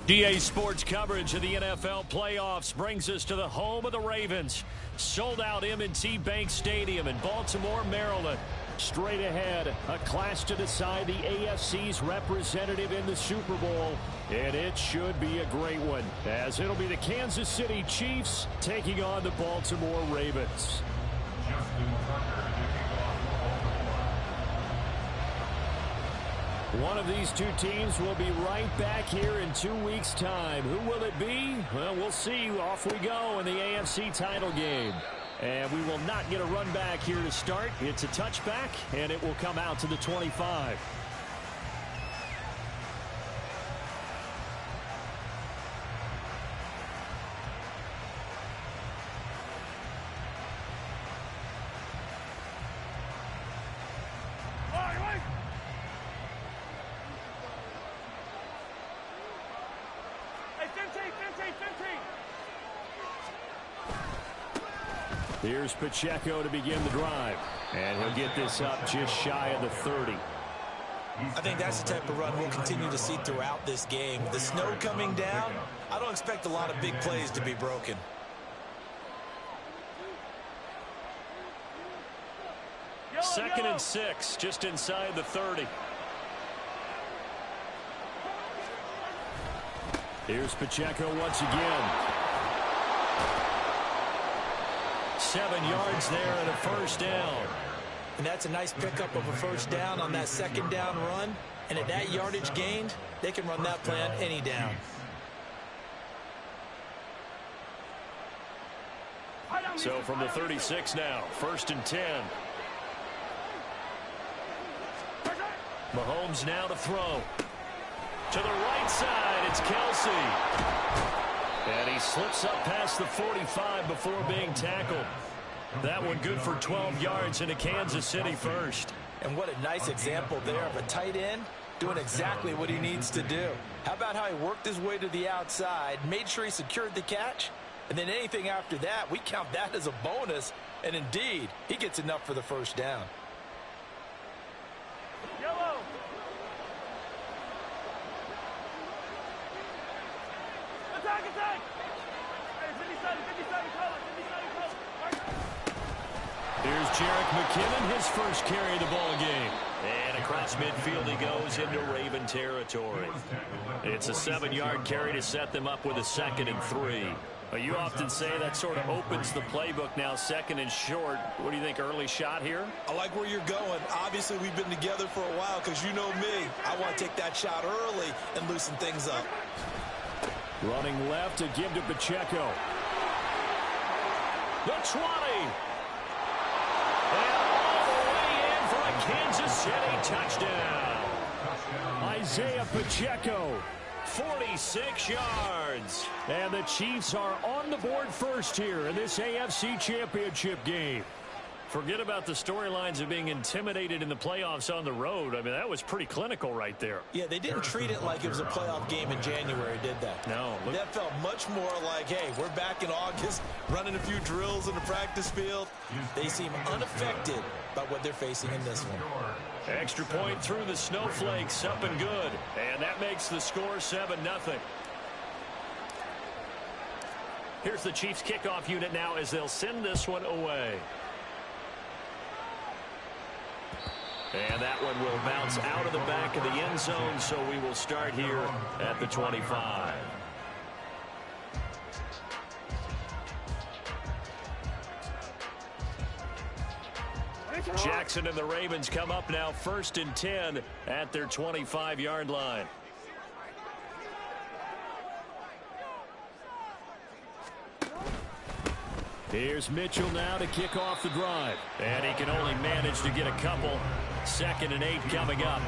EA Sports coverage of the NFL playoffs brings us to the home of the Ravens. Sold out M&T Bank Stadium in Baltimore, Maryland. Straight ahead, a clash to decide the AFC's representative in the Super Bowl. And it should be a great one, as it'll be the Kansas City Chiefs taking on the Baltimore Ravens. One of these two teams will be right back here in 2 weeks' time. Who will it be? Well, we'll see. Off we go in the AFC title game. And we will not get a run back here to start. It's a touchback, and it will come out to the 25. Here's Pacheco to begin the drive. And he'll get this up just shy of the 30. I think that's the type of run we'll continue to see throughout this game. The snow coming down, I don't expect a lot of big plays to be broken. Second and 6, just inside the 30. Here's Pacheco once again. 7 yards there and a first down. And that's a nice pickup of a first down on that second down run. And at that yardage gained, they can run that play on any down. So from the 36 now, 1st and 10. Mahomes now to throw. To the right side, it's Kelsey. And he slips up past the 45 before being tackled. That one good for 12 yards into Kansas City first. And what a nice example there of a tight end doing exactly what he needs to do. How about how he worked his way to the outside, made sure he secured the catch, and then anything after that, we count that as a bonus. And indeed, he gets enough for the first down. Yellow. Attack, attack! Here's Jerick McKinnon, his first carry of the ball game. And across midfield he goes into Raven territory. It's a 7-yard carry to set them up with a 2nd and 3. You often say that sort of opens the playbook now, 2nd and short. What do you think, early shot here? I like where you're going. Obviously, we've been together for a while because you know me. I want to take that shot early and loosen things up. Running left to give to Pacheco. The 20. And all the way in for a Kansas City touchdown. Isaiah Pacheco, 46 yards. And the Chiefs are on the board first here in this AFC Championship game. Forget about the storylines of being intimidated in the playoffs on the road. I mean, that was pretty clinical right there. Yeah, they didn't treat it like it was a playoff game in January, did they? No. That felt much more like, hey, we're back in August, running a few drills in the practice field. They seem unaffected by what they're facing in this one. Extra point through the snowflakes, up and good. And that makes the score 7-0. Here's the Chiefs kickoff unit now as they'll send this one away. And that one will bounce out of the back of the end zone, so we will start here at the 25. Jackson and the Ravens come up now 1st and 10 at their 25-yard line. Here's Mitchell now to kick off the drive. And he can only manage to get a couple. 2nd and 8 coming up.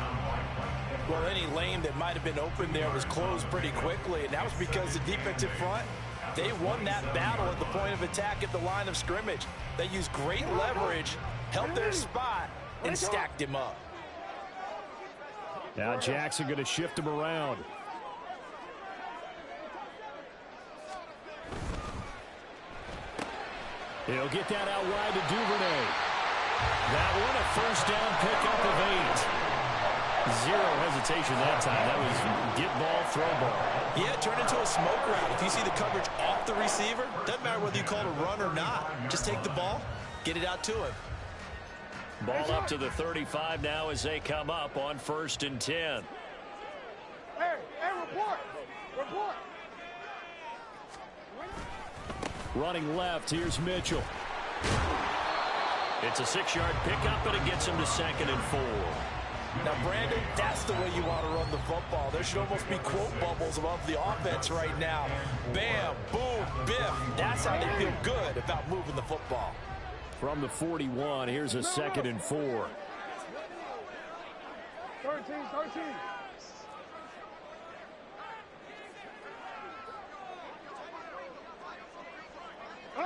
Well, any lane that might have been open there was closed pretty quickly, and that was because the defensive front, they won that battle at the point of attack at the line of scrimmage. They used great leverage, held their spot, and stacked him up. Now Jackson going to shift him around. He'll get that out wide to Duvernay. That one a first down pickup of 8. Zero hesitation that time. That was get ball, throw ball. Yeah, turn into a smoke route. If you see the coverage off the receiver, doesn't matter whether you call it a run or not. Just take the ball, get it out to him. Ball up to the 35 now as they come up on 1st and 10. Hey, report. Report. Running left, here's Mitchell. It's a 6-yard pickup, and it gets him to 2nd and 4. Now, Brandon, that's the way you want to run the football. There should almost be quote bubbles above the offense right now. Bam, boom, biff. That's how they feel good about moving the football. From the 41, here's a 2nd and 4. 13.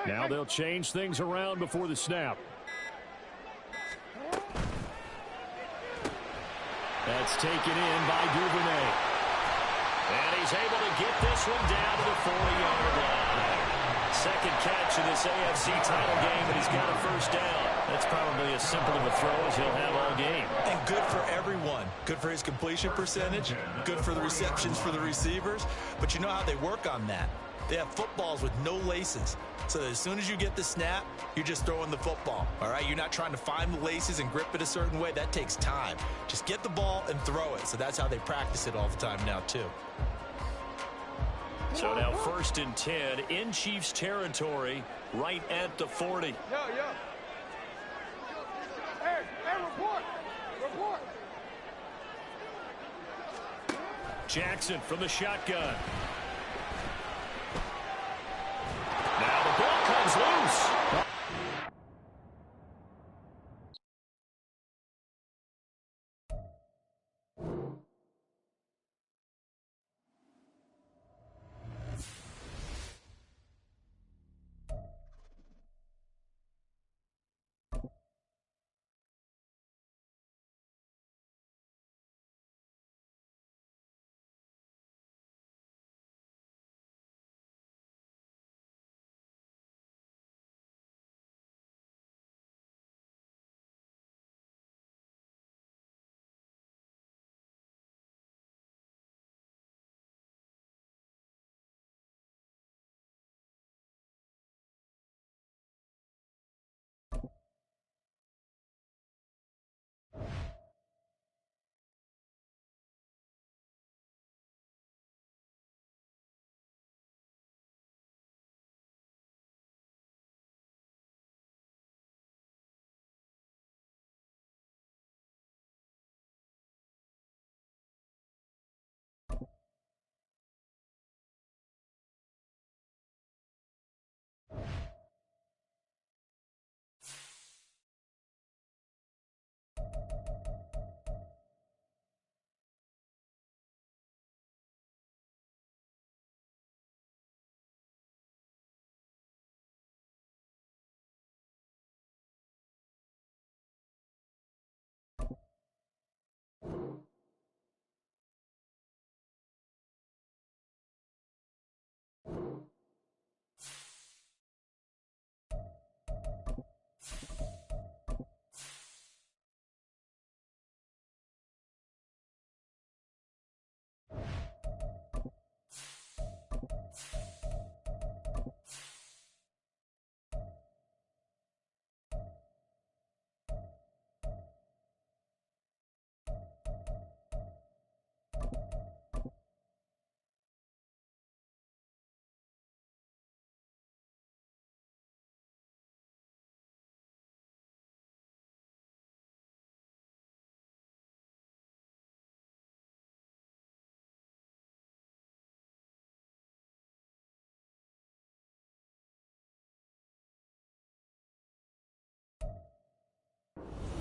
Now they'll change things around before the snap. That's taken in by Duvernay. And he's able to get this one down to the 40-yard line. Second catch in this AFC title game, and he's got a 1st down. That's probably as simple of a throw as he'll have all game. And good for everyone. Good for his completion percentage. Good for the receptions for the receivers. But you know how they work on that. They have footballs with no laces. So that as soon as you get the snap, you're just throwing the football. All right? You're not trying to find the laces and grip it a certain way. That takes time. Just get the ball and throw it. So that's how they practice it all the time now, too. So now 1st and 10 in Chiefs territory, right at the 40. Yo. Hey, report. Jackson from the shotgun. Now the ball comes loose.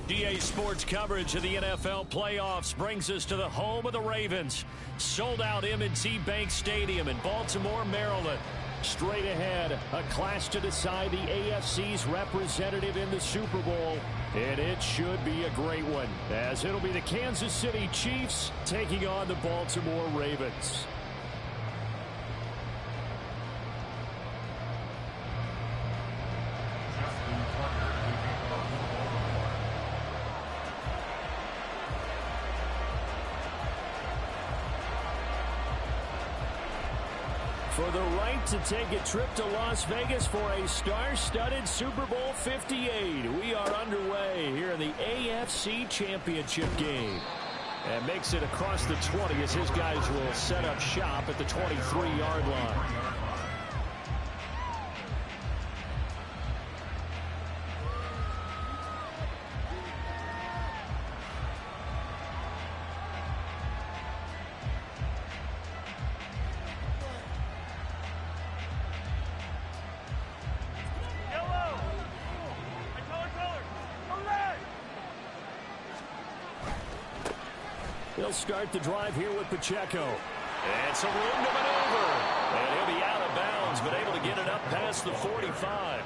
GA Sports coverage of the NFL playoffs brings us to the home of the Ravens. Sold out M&T Bank Stadium in Baltimore, Maryland. Straight ahead, a clash to decide the AFC's representative in the Super Bowl. And it should be a great one, as it'll be the Kansas City Chiefs taking on the Baltimore Ravens. for the right to take a trip to Las Vegas for a star-studded Super Bowl 58. We are underway here in the AFC Championship game. And makes it across the 20 as his guys will set up shop at the 23-yard line. He'll start the drive here with Pacheco. And some room to maneuver. And he'll be out of bounds, but able to get it up past the 45.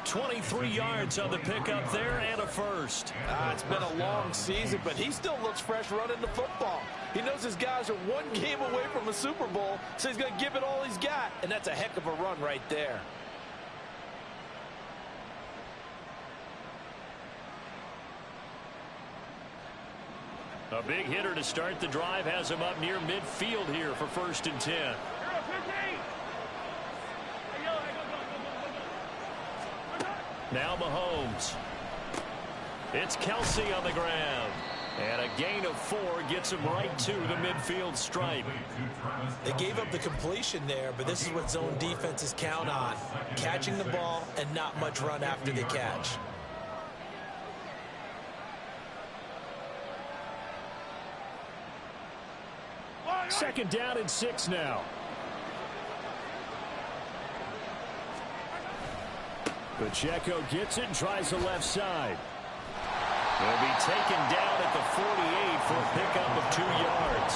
23 yards on the pickup there and a first. It's been a long season, but he still looks fresh running the football. He knows his guys are one game away from a Super Bowl, so he's going to give it all he's got. And that's a heck of a run right there. A big hitter to start the drive has him up near midfield here for 1st and 10. Now Mahomes. It's Kelsey on the ground. And a gain of 4 gets him right to the midfield stripe. They gave up the completion there, but this is what zone defenses count on. Catching the ball and not much run after the catch. Second down and 6 now. Pacheco gets it and tries the left side. He'll be taken down at the 48 for a pickup of 2 yards.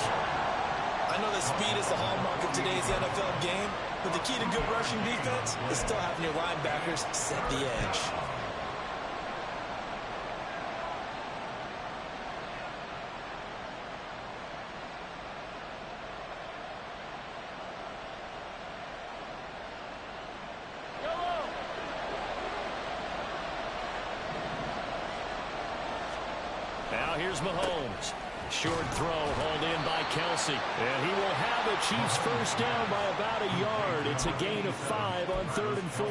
I know that speed is the hallmark of today's NFL game, but the key to good rushing defense is still having your linebackers set the edge. Now here's Mahomes. Short throw hauled in by Kelsey. And he will have the Chiefs first down by about a yard. It's a gain of 5 on 3rd and 4.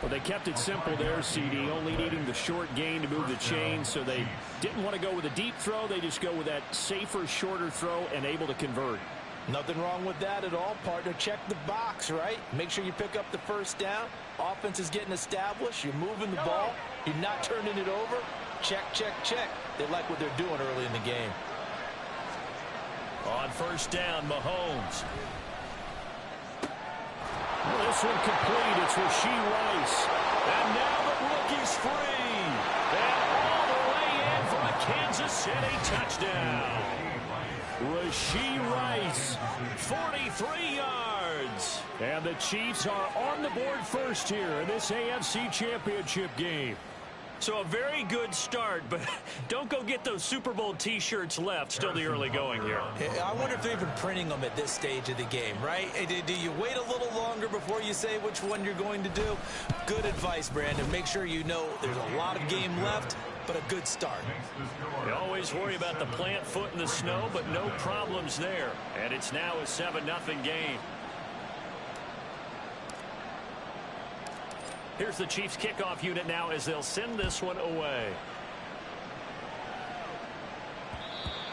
Well, they kept it simple there, CD, only needing the short gain to move the chain, so they didn't want to go with a deep throw. They just go with that safer, shorter throw and able to convert. Nothing wrong with that at all, partner. Check the box, right? Make sure you pick up the first down. Offense is getting established. You're moving the ball. You're not turning it over. Check, check, check. They like what they're doing early in the game. On first down, Mahomes. Well, this one complete. It's Rashee Rice. And now the rookie's free. And all the way in for a Kansas City touchdown. Rashee Rice, 43 yards. And the Chiefs are on the board first here in this AFC Championship game. So a very good start, but don't go get those Super Bowl T-shirts left. Still the early going here. I wonder if they're even printing them at this stage of the game, right? Do you wait a little longer before you say which one you're going to do? Good advice, Brandon. Make sure you know there's a lot of game left, but a good start. You always worry about the plant foot in the snow, but no problems there. And it's now a 7-0 game. Here's the Chiefs kickoff unit now as they'll send this one away.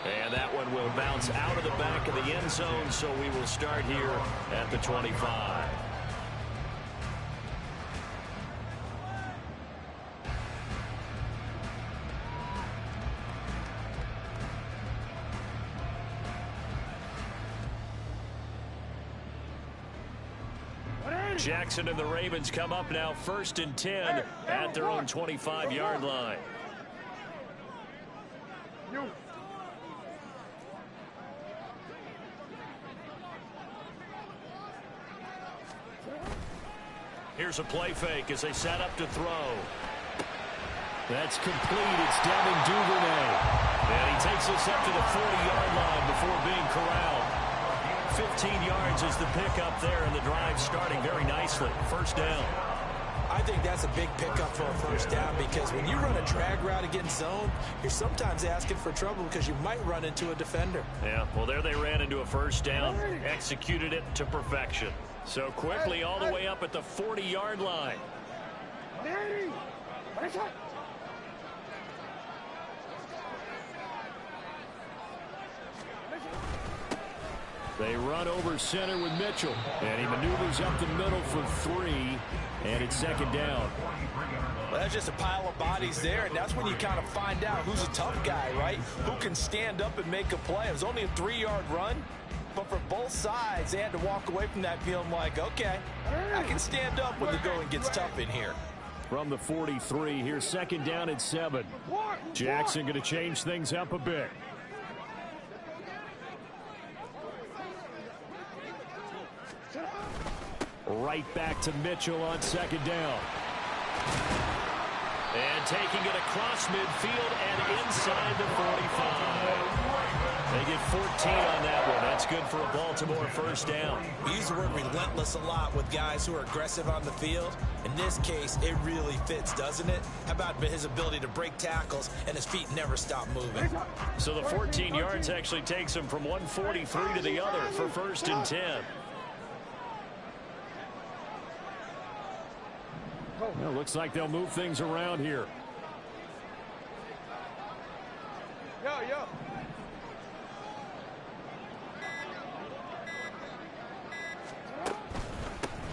And that one will bounce out of the back of the end zone, so we will start here at the 25. Jackson and the Ravens come up now 1st and 10 at their own 25-yard line. Here's a play fake as they set up to throw. That's complete. It's Devin Duvernay. And he takes us up to the 40-yard line before being corralled. 15 yards is the pickup there, and the drive starting very nicely. First down. I think that's a big pickup for a first down because when you run a drag route against zone, you're sometimes asking for trouble because you might run into a defender. Yeah, well, there they ran into a first down, executed it to perfection. So quickly all the way up at the 40-yard line. They run over center with Mitchell, and he maneuvers up the middle for 3, and it's second down. Well, that's just a pile of bodies there, and that's when you kind of find out who's a tough guy, right? Who can stand up and make a play. It was only a 3-yard run, but for both sides, they had to walk away from that feeling like, okay, I can stand up when the going gets tough in here. From the 43, here's second down and 7. Jackson going to change things up a bit. Right back to Mitchell on second down. And taking it across midfield and inside the 45. They get 14 on that one. That's good for a Baltimore first down. We use the word relentless a lot with guys who are aggressive on the field. In this case, it really fits, doesn't it? How about his ability to break tackles and his feet never stop moving? So the 14 yards actually takes him from 143 to the other for first and 10. Well, looks like they'll move things around here. Yo.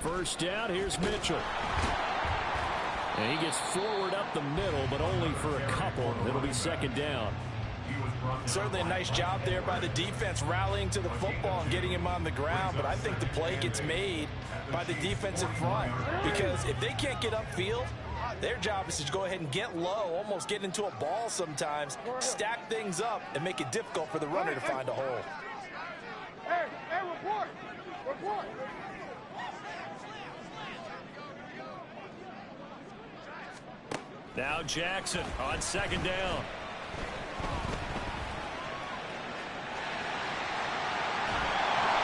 First down, here's Mitchell. And he gets forward up the middle, but only for a couple. It'll be second down. Certainly a nice job there by the defense rallying to the football and getting him on the ground, but I think the play gets made by the defensive front because if they can't get upfield, their job is to go ahead and get low, almost get into a ball sometimes, stack things up, and make it difficult for the runner to find a hole. Hey, report! Now Jackson on second down.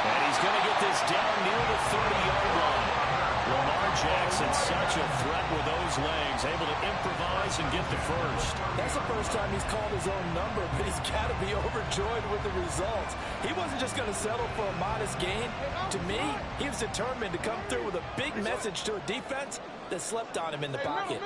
And he's going to get this down near the 30-yard line. Lamar Jackson, such a threat with those legs, able to improvise and get the first. That's the first time he's called his own number, but he's got to be overjoyed with the results. He wasn't just going to settle for a modest gain. To me, he was determined to come through with a big message to a defense that slept on him in the pocket.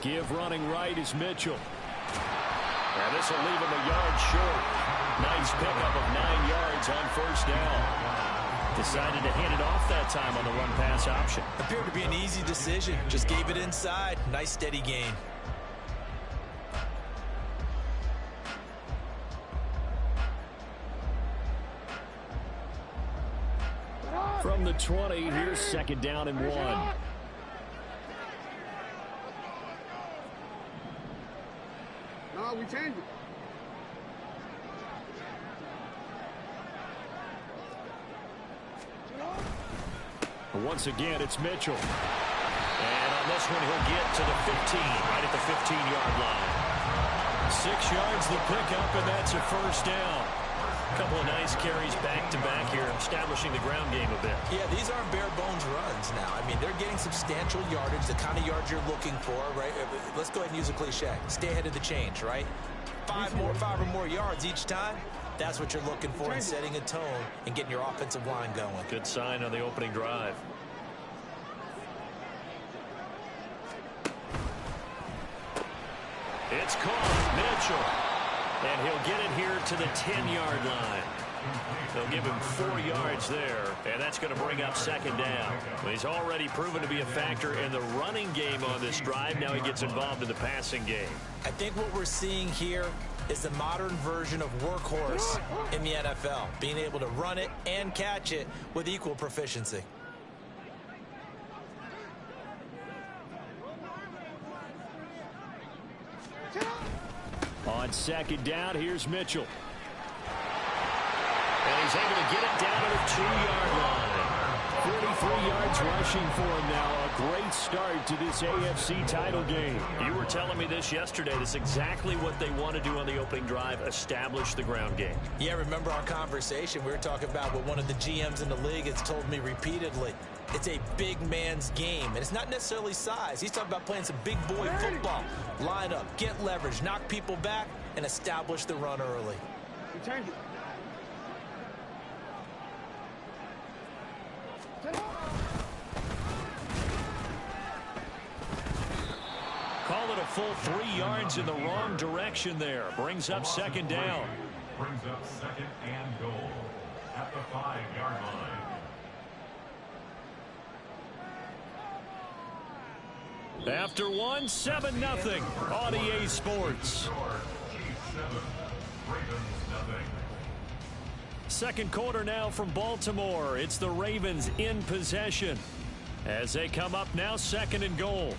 Give running right is Mitchell. And this will leave him a yard short. Nice pickup of 9 yards on first down. Decided to hand it off that time on the run-pass option. Appeared to be an easy decision. Just gave it inside. Nice steady gain. From the 20, here's second down and 1. No, we changed it. Once again, it's Mitchell. And on this one, he'll get to the 15, right at the 15-yard line. 6 yards the pickup, and that's a first down. A couple of nice carries back-to-back here, establishing the ground game a bit. Yeah, these aren't bare-bones runs now. I mean, they're getting substantial yardage, the kind of yards you're looking for, right? Let's go ahead and use a cliche. Stay ahead of the change, right? 5 or more yards each time. That's what you're looking for in setting a tone and getting your offensive line going. Good sign on the opening drive. It's caught. Mitchell. And he'll get it here to the 10-yard line. They'll give him 4 yards there, and that's going to bring up second down. Well, he's already proven to be a factor in the running game on this drive. Now he gets involved in the passing game. I think what we're seeing here is the modern version of workhorse in the NFL, being able to run it and catch it with equal proficiency. On second down, here's Mitchell. And he's able to get it down to the 2-yard line. 43 yards rushing for him now. A great start to this AFC title game. You were telling me this yesterday. This is exactly what they want to do on the opening drive, establish the ground game. Yeah, remember our conversation? We were talking about what one of the GMs in the league has told me repeatedly. It's a big man's game, and it's not necessarily size. He's talking about playing some big boy football. Line up, get leverage, knock people back, and establish the run early. We change it. Call it a full 3 yards in the wrong direction there. Brings up second down. Brings up second and goal at the 5-yard line. After one, 7-0 on EA Sports. Second quarter now from Baltimore. It's the Ravens in possession as they come up now, second and goal.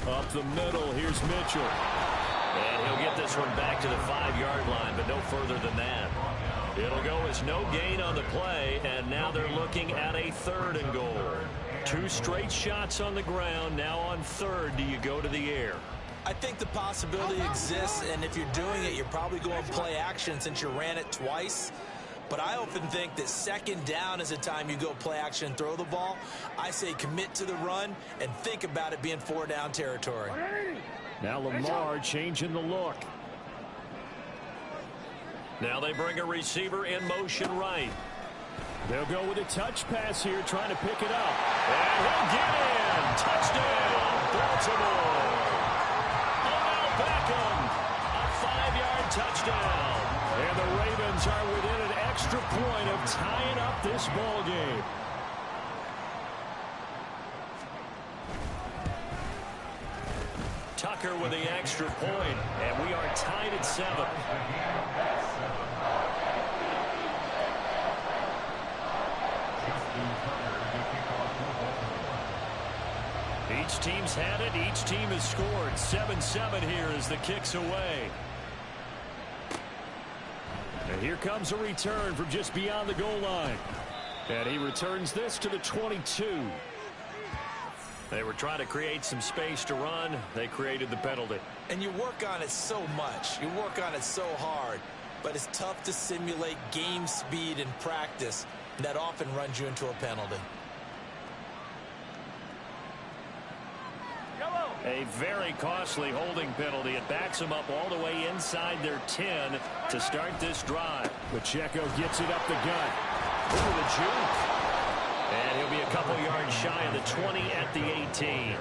Up the middle, here's Mitchell. And he'll get this one back to the 5-yard line, but no further than that. It'll go as no gain on the play, and now they're looking at a 3rd and goal. 2 straight shots on the ground. Now on 3rd, do you go to the air? I think the possibility exists, and if you're doing it, you're probably going play action since you ran it twice. But I often think that second down is a time you go play action and throw the ball. I say commit to the run and think about it being 4-down territory. Now Lamar changing the look. Now they bring a receiver in motion right. They'll go with a touch pass here, trying to pick it up. And he'll get in. Touchdown, Baltimore. Odell Beckham, a 5-yard touchdown. And the Ravens are within an extra point of tying up this ball game. Tucker with the extra point, and we are tied at 7. Each team's had it. Each team has scored. 7-7 here as the kick's away. And here comes a return from just beyond the goal line. And he returns this to the 22. They were trying to create some space to run. They created the penalty. And you work on it so much. You work on it so hard. But it's tough to simulate game speed in practice. And that often runs you into a penalty. A very costly holding penalty. It backs them up all the way inside their 10 to start this drive. Pacheco gets it up the gut. Over the juke. And he'll be a couple yards shy of the 20 at the 18.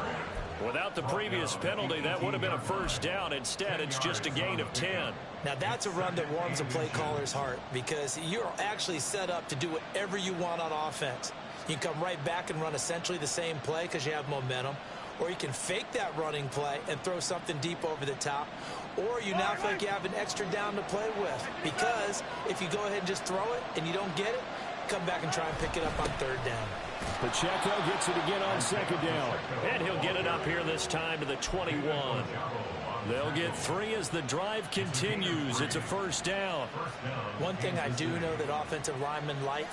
Without the previous penalty, that would have been a first down. Instead, it's just a gain of 10. Now, that's a run that warms a play caller's heart because you're actually set up to do whatever you want on offense. You can come right back and run essentially the same play because you have momentum. Or you can fake that running play and throw something deep over the top. Or you now feel like you have an extra down to play with. Because if you go ahead and just throw it and you don't get it, come back and try and pick it up on 3rd down. Pacheco gets it again on 2nd down. And he'll get it up here this time to the 21. They'll get 3 as the drive continues. It's a first down. One thing I do know that offensive linemen like,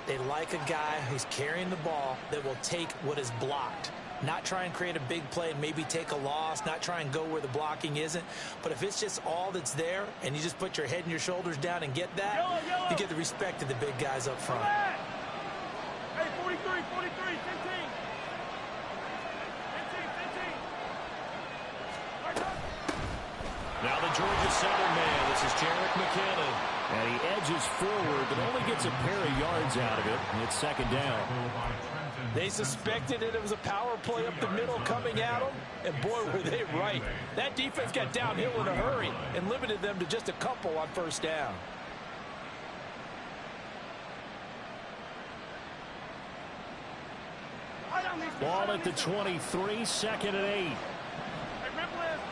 they like a guy who's carrying the ball that will take what is blocked. Not try and create a big play and maybe take a loss, not try and go where the blocking isn't. But if it's just all that's there and you just put your head and your shoulders down and get that, you get the respect of the big guys up front. Hey, 43, 43, 15. 15, 15. Now the Georgia center man. This is Jerick McKinnon. And he edges forward, but only gets a pair of yards out of it. And it's 2nd down. They suspected it was a power play up the middle coming at them, and boy, were they right. That defense got downhill in a hurry and limited them to just a couple on 1st down. Ball at the 23, 2nd and 8. Hey, rip left.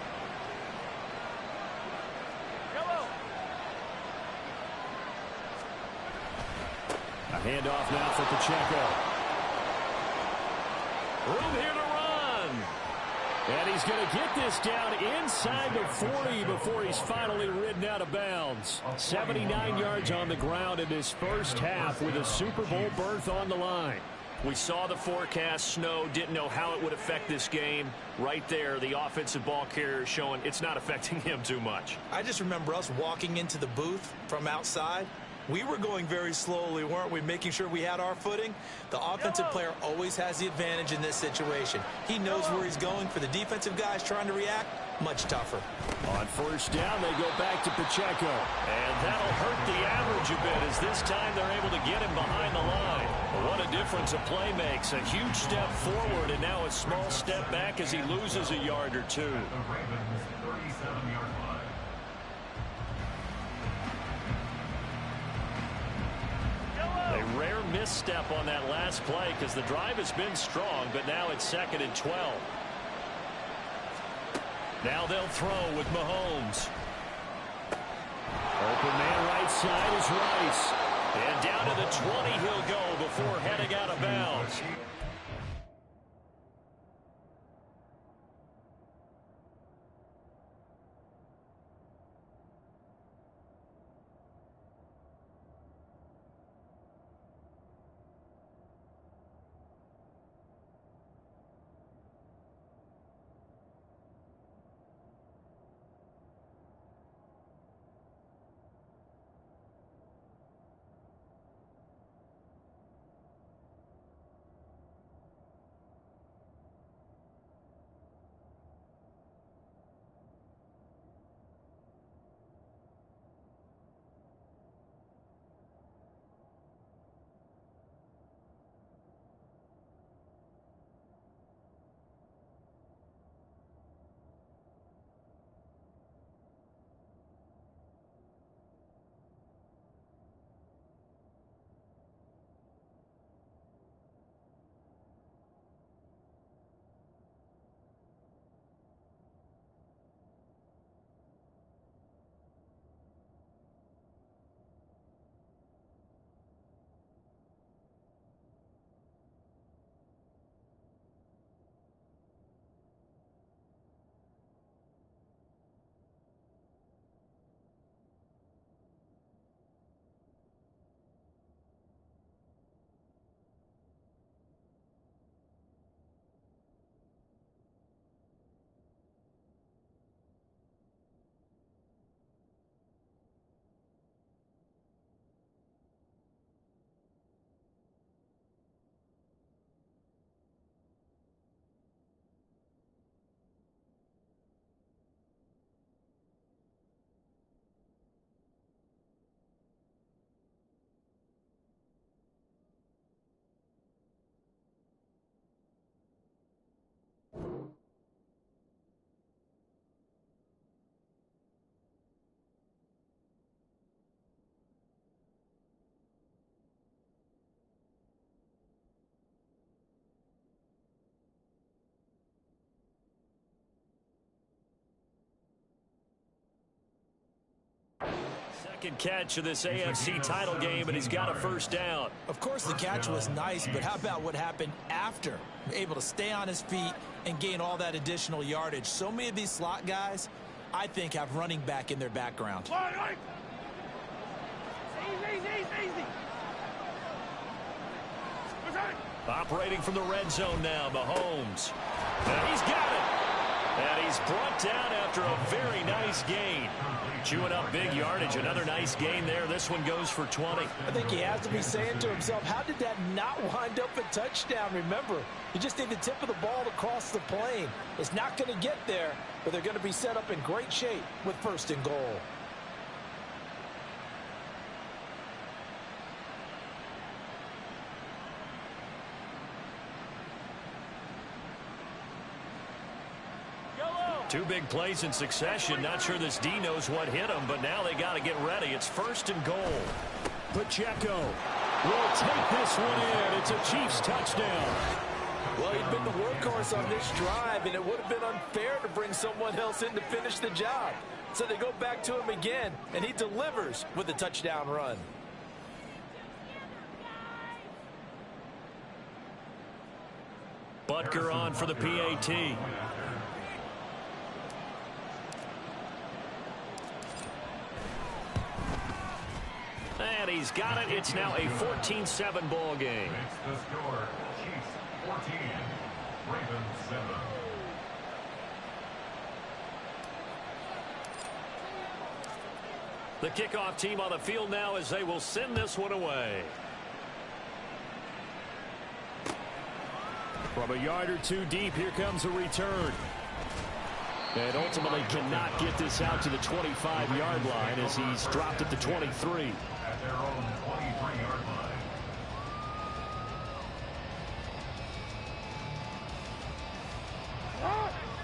Yellow. A handoff now for Pacheco. Room here to run. And he's going to get this down inside the 40 before he's finally ridden out of bounds. 79 yards on the ground in this first half with a Super Bowl berth on the line. We saw the forecast, snow, didn't know how it would affect this game. Right there, the offensive ball carrier showing it's not affecting him too much. I just remember us walking into the booth from outside. We were going very slowly, weren't we, making sure we had our footing? The offensive player always has the advantage in this situation. He knows where he's going. For the defensive guys trying to react, much tougher. On first down, they go back to Pacheco. And that'll hurt the average a bit as this time they're able to get him behind the line. What a difference a play makes. A huge step forward and now a small step back as he loses a yard or two. The Ravens 37-yard line. A rare misstep on that last play because the drive has been strong, but now it's 2nd and 12. Now they'll throw with Mahomes. Open man right side is Rice. And down to the 20 he'll go before heading out of bounds. Second catch of this AFC title game, and he's got a first down. Of course, the catch was nice, but how about what happened after? Able to stay on his feet and gain all that additional yardage. So many of these slot guys, I think, have running back in their background. Easy. Operating from the red zone now, Mahomes. And he's got it. And he's brought down after a very nice gain. Chewing up big yardage. Another nice gain there. This one goes for 20. I think he has to be saying to himself, how did that not wind up a touchdown? Remember, you just need the tip of the ball to cross the plane. It's not going to get there, but they're going to be set up in great shape with 1st and goal. Two big plays in succession. Not sure this D knows what hit him, but now they got to get ready. It's 1st and goal. Pacheco will take this one in. It's a Chiefs touchdown. Well, he'd been the workhorse on this drive, and it would have been unfair to bring someone else in to finish the job. So they go back to him again, and he delivers with a touchdown run. Butker on for the PAT. And he's got it. It's now a 14-7 ball game. Makes the score Chiefs 14, Ravens 7. The kickoff team on the field now as they will send this one away. From a yard or two deep, here comes a return. And ultimately cannot get this out to the 25-yard line as he's dropped at the 23. At their own 23-yard line.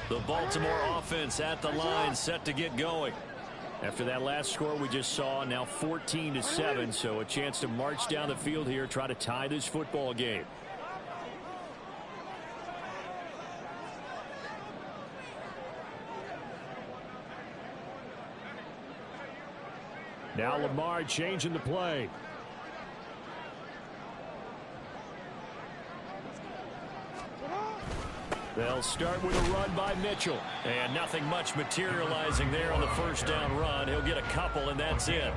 The Baltimore offense at the line, set to get going. After that last score we just saw, now 14-7, so a chance to march down the field here, try to tie this football game. Now Lamar changing the play. They'll start with a run by Mitchell. And nothing much materializing there on the first down run. He'll get a couple, and that's it.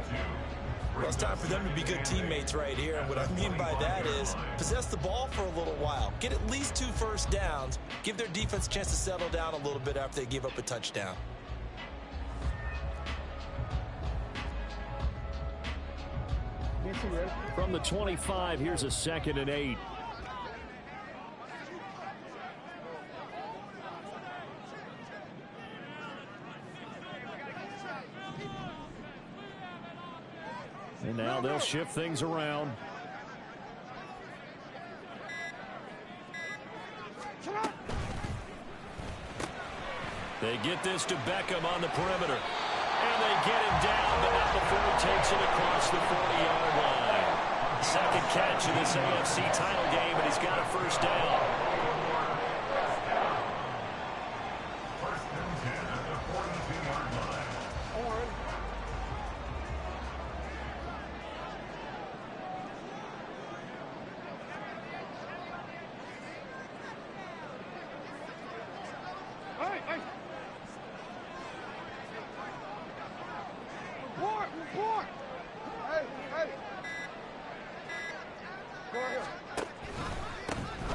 Well, it's time for them to be good teammates right here. And what I mean by that is possess the ball for a little while. Get at least 2 first downs. Give their defense a chance to settle down a little bit after they give up a touchdown. From the 25, here's a 2nd and 8. And now they'll shift things around. They get this to Beckham on the perimeter. And they get him down, but not before he takes it across the 40-yard line. Second catch in this AFC title game, and he's got a first down. First and 10 at the 42-yard line. Hey! Report! Hey! Go ahead.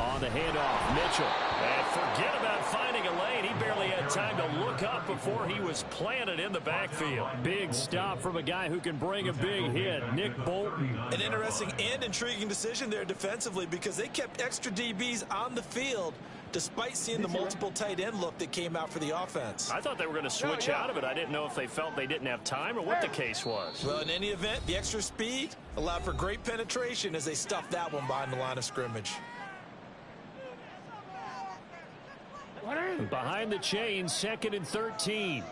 On the handoff, Mitchell. And forget about finding a lane. He barely had time to look up before he was planted in the backfield. Big stop from a guy who can bring a big hit, Nick Bolton. An interesting and intriguing decision there defensively because they kept extra DBs on the field despite seeing the multiple tight end look that came out for the offense. I thought they were going to switch out of it. I didn't know if they felt they didn't have time or what the case was. Well, in any event, the extra speed allowed for great penetration as they stuffed that one behind the line of scrimmage. Behind the chain, 2nd and 13.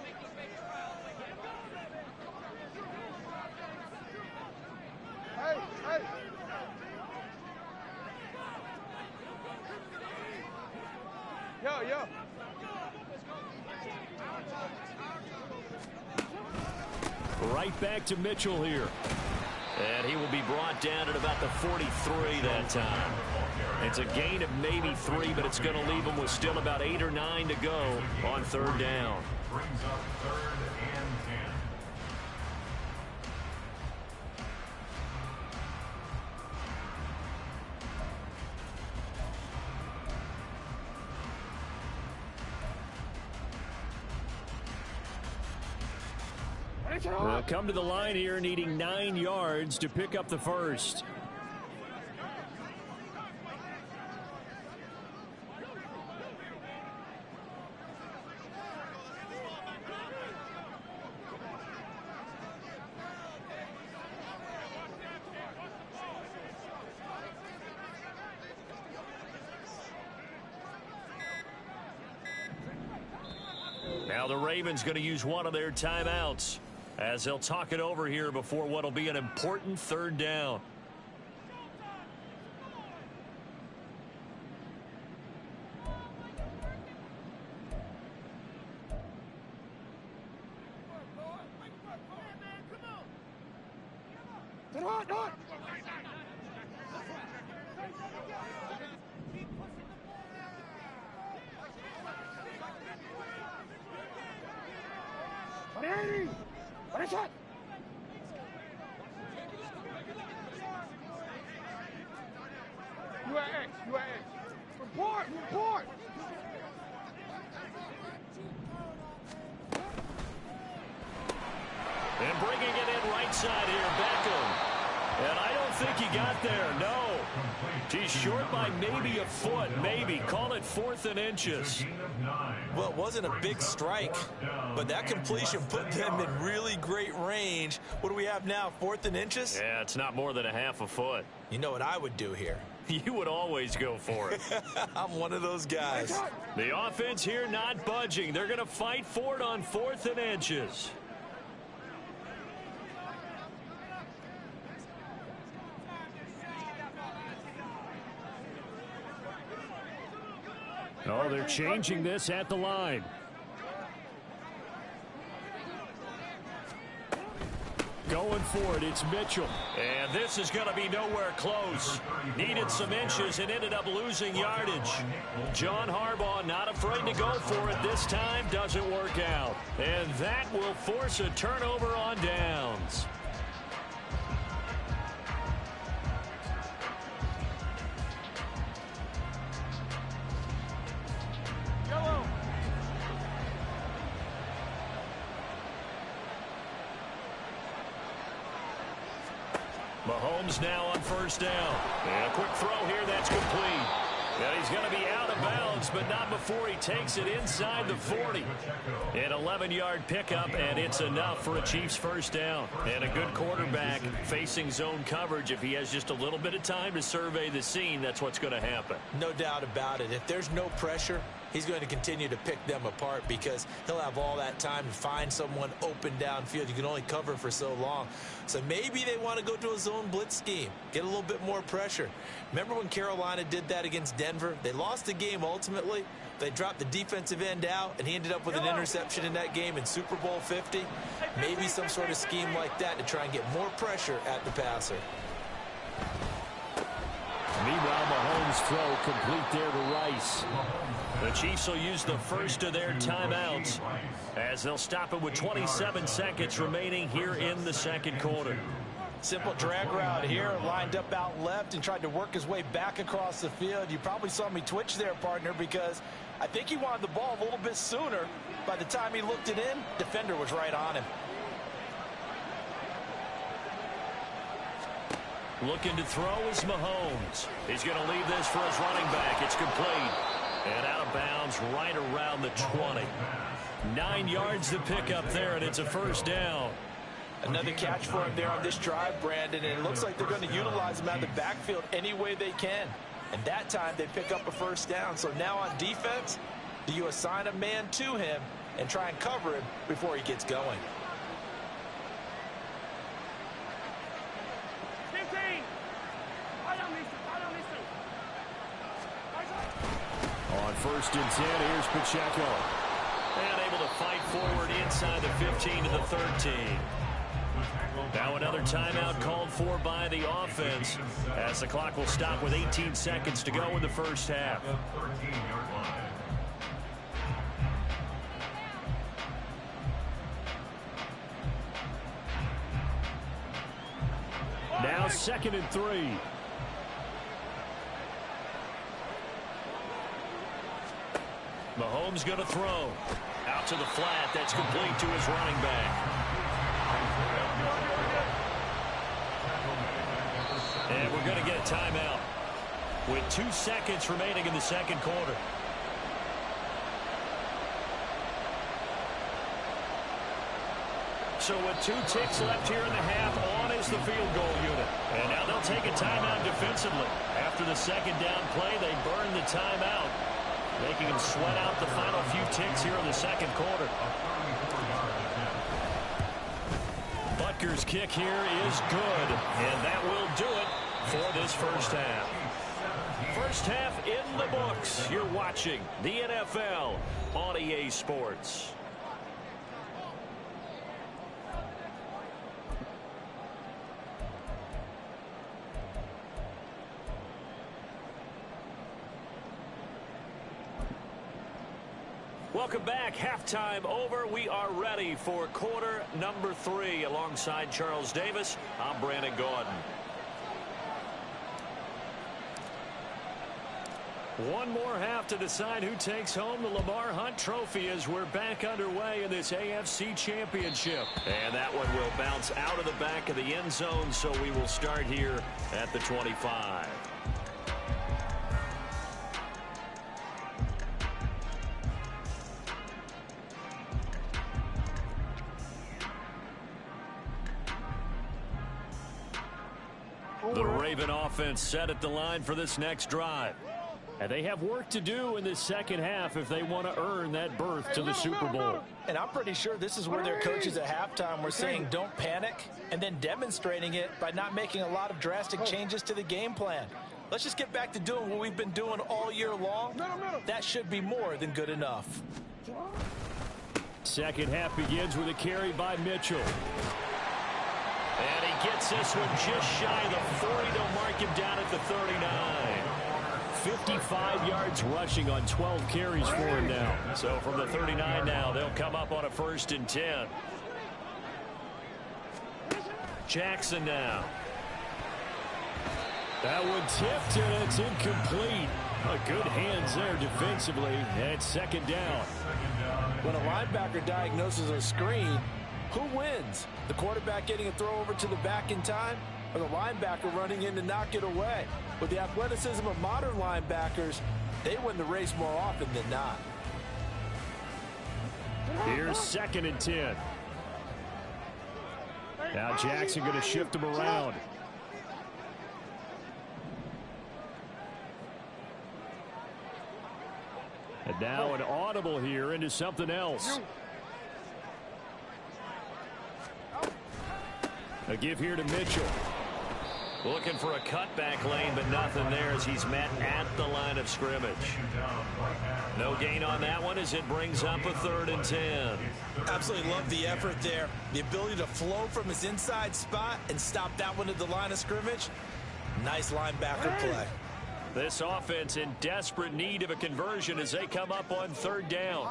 Hey! Yo! Right back to Mitchell here. And he will be brought down at about the 43 that time. It's a gain of maybe 3, but it's going to leave him with still about 8 or 9 to go on 3rd down. Brings up 3rd and 10. They'll come to the line here needing 9 yards to pick up the first. Now the Ravens going to use one of their timeouts as they'll talk it over here before what will be an important 3rd down. Hit hard, hard. Ready. What a shot. You at X. You at X. Report. Report. And bringing it in right side here, Beckham. And I don't think he got there, no. He's short by maybe a foot, maybe. Call it 4th and inches. Well, it wasn't a big strike, but that completion put them in really great range. What do we have now, 4th and inches? Yeah, it's not more than a half a foot. You know what I would do here? You would always go for it. I'm one of those guys. The offense here not budging. They're going to fight for it on 4th and inches. Oh, they're changing this at the line. Going for it, it's Mitchell. And this is going to be nowhere close. Needed some inches and ended up losing yardage. John Harbaugh not afraid to go for it this time. Doesn't work out. And that will force a turnover on downs. Mahomes now on 1st down. And a quick throw here, that's complete. And he's going to be out of bounds, but not before he takes it inside the 40. An 11-yard pickup, and it's enough for a Chiefs 1st down. And a good quarterback facing zone coverage. If he has just a little bit of time to survey the scene, that's what's going to happen. No doubt about it. If there's no pressure, he's going to continue to pick them apart because he'll have all that time to find someone open downfield. You can only cover for so long. So maybe they want to go to a zone blitz scheme, get a little bit more pressure. Remember when Carolina did that against Denver? They lost the game ultimately. They dropped the defensive end out, and he ended up with an interception in that game in Super Bowl 50. Maybe some sort of scheme like that to try and get more pressure at the passer. Meanwhile, Mahomes' throw complete there to Rice. The Chiefs will use the first of their timeouts as they'll stop it with 27 seconds remaining here in the 2nd quarter. Simple drag route here, lined up out left and tried to work his way back across the field. You probably saw me twitch there, partner, because I think he wanted the ball a little bit sooner. By the time he looked it in, defender was right on him. Looking to throw is Mahomes. He's going to leave this for his running back. It's complete. And out of bounds right around the 20. 9 yards to pick up there, and it's a 1st down. Another catch for him there on this drive, Brandon, and it looks like they're going to utilize him out of the backfield any way they can. And that time they pick up a 1st down. So now on defense, do you assign a man to him and try and cover him before he gets going? On 1st and 10, here's Pacheco. And able to fight forward inside the 15 to the 13. Now another timeout called for by the offense as the clock will stop with 18 seconds to go in the 1st half. Now 2nd and 3. Mahomes going to throw. Out to the flat. That's complete to his running back. And we're going to get a timeout with 2 seconds remaining in the 2nd quarter. So with 2 ticks left here in the half, on is the field goal unit. And now they'll take a timeout defensively. After the 2nd down play, they burn the timeout, making them sweat out the final few ticks here in the 2nd quarter. Butker's kick here is good, and that will do it for this 1st half. 1st half in the books. You're watching the NFL on EA Sports. Welcome back. Halftime over. We are ready for quarter number 3. Alongside Charles Davis, I'm Brandon Gordon. One more half to decide who takes home the Lamar Hunt Trophy as we're back underway in this AFC Championship. And that one will bounce out of the back of the end zone, so we will start here at the 25. The Raven offense set at the line for this next drive. And they have work to do in this second half if they want to earn that berth to the Super Bowl. And I'm pretty sure this is where their coaches at halftime were saying don't panic, and then demonstrating it by not making a lot of drastic changes to the game plan. Let's just get back to doing what we've been doing all year long. That should be more than good enough. Second half begins with a carry by Mitchell. And he gets this one just shy of the 40 to mark him down at the 39. 55 yards rushing on 12 carries for him now. So from the 39 now, they'll come up on a 1st and 10. Jackson now. That one tipped, and it's incomplete. Good hands there defensively, and it's second down. When a linebacker diagnoses a screen, who wins? The quarterback getting a throw over to the back in time, or the linebacker running in to knock it away? With the athleticism of modern linebackers, they win the race more often than not. Here's 2nd and 10. Now Jackson going to shift him around. And now an audible here into something else. A give here to Mitchell. Looking for a cutback lane, but nothing there as he's met at the line of scrimmage. No gain on that one as it brings up a 3rd and 10. Absolutely love the effort there. The ability to flow from his inside spot and stop that one at the line of scrimmage. Nice linebacker play. This offense in desperate need of a conversion as they come up on 3rd down.